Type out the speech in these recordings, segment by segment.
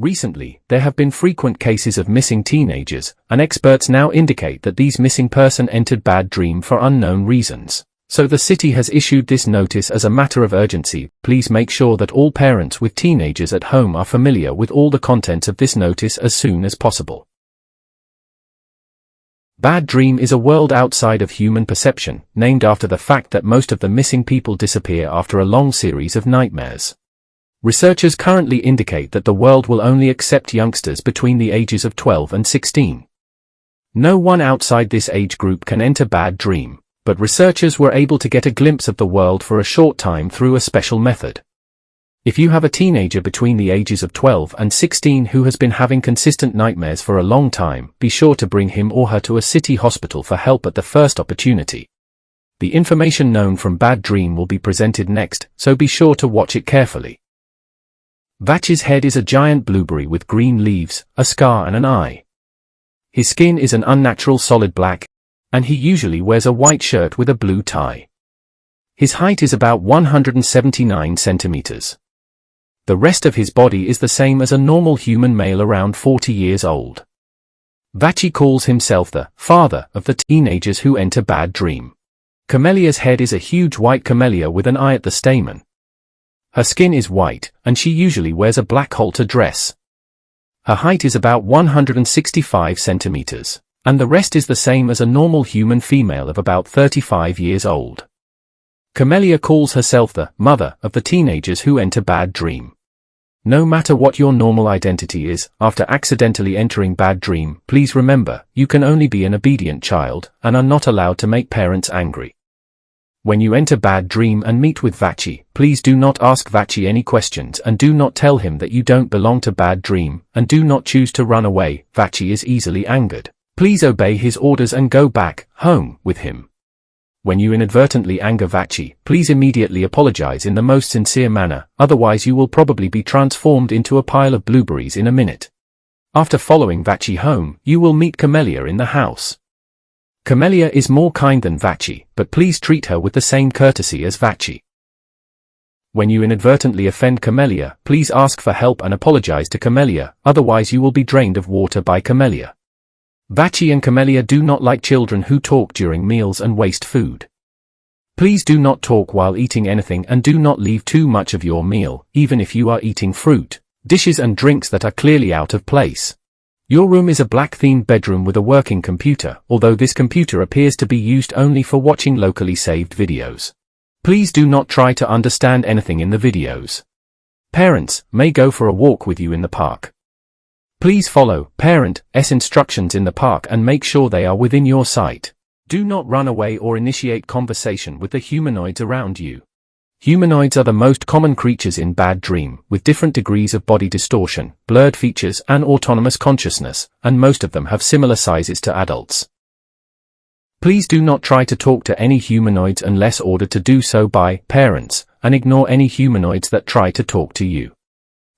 Recently, there have been frequent cases of missing teenagers, and experts now indicate that these missing persons entered bad dream for unknown reasons. So the city has issued this notice as a matter of urgency. Please make sure that all parents with teenagers at home are familiar with all the contents of this notice as soon as possible. Bad dream is a world outside of human perception, named after the fact that most of the missing people disappear after a long series of nightmares. Researchers currently indicate that the world will only accept youngsters between the ages of 12 and 16. No one outside this age group can enter bad dream, but researchers were able to get a glimpse of the world for a short time through a special method. If you have a teenager between the ages of 12 and 16 who has been having consistent nightmares for a long time, be sure to bring him or her to a city hospital for help at the first opportunity. The information known from bad dream will be presented next, so be sure to watch it carefully. Vacci's head is a giant blueberry with green leaves, a scar and an eye. His skin is an unnatural solid black, and he usually wears a white shirt with a blue tie. His height is about 179 centimeters. The rest of his body is the same as a normal human male around 40 years old. Vacci calls himself the father of the teenagers who enter bad dream. Camellia's head is a huge white camellia with an eye at the stamen. Her skin is white, and she usually wears a black halter dress. Her height is about 165 centimeters, and the rest is the same as a normal human female of about 35 years old. Camellia calls herself the mother of the teenagers who enter bad dream. No matter what your normal identity is, after accidentally entering bad dream, please remember, you can only be an obedient child, and are not allowed to make parents angry. When you enter bad dream and meet with Vacci, please do not ask Vacci any questions and do not tell him that you don't belong to bad dream, and do not choose to run away. Vacci is easily angered. Please obey his orders and go back home with him. When you inadvertently anger Vacci, please immediately apologize in the most sincere manner, otherwise you will probably be transformed into a pile of blueberries in a minute. After following Vacci home, you will meet Camellia in the house. Camellia is more kind than Vacci, but please treat her with the same courtesy as Vacci. When you inadvertently offend Camellia, please ask for help and apologize to Camellia, otherwise you will be drained of water by Camellia. Vacci and Camellia do not like children who talk during meals and waste food. Please do not talk while eating anything and do not leave too much of your meal, even if you are eating fruit, dishes and drinks that are clearly out of place. Your room is a black-themed bedroom with a working computer, although this computer appears to be used only for watching locally saved videos. Please do not try to understand anything in the videos. Parents may go for a walk with you in the park. Please follow parent's instructions in the park and make sure they are within your sight. Do not run away or initiate conversation with the humanoids around you. Humanoids are the most common creatures in bad dream, with different degrees of body distortion, blurred features and autonomous consciousness, and most of them have similar sizes to adults. Please do not try to talk to any humanoids unless ordered to do so by parents, and ignore any humanoids that try to talk to you.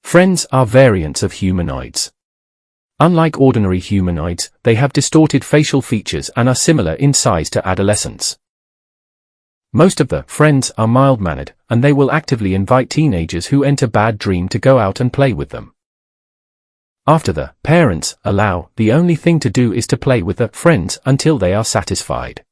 Friends are variants of humanoids. Unlike ordinary humanoids, they have distorted facial features and are similar in size to adolescents. Most of the friends are mild-mannered, and they will actively invite teenagers who enter bad dream to go out and play with them. After the parents allow, the only thing to do is to play with the friends until they are satisfied.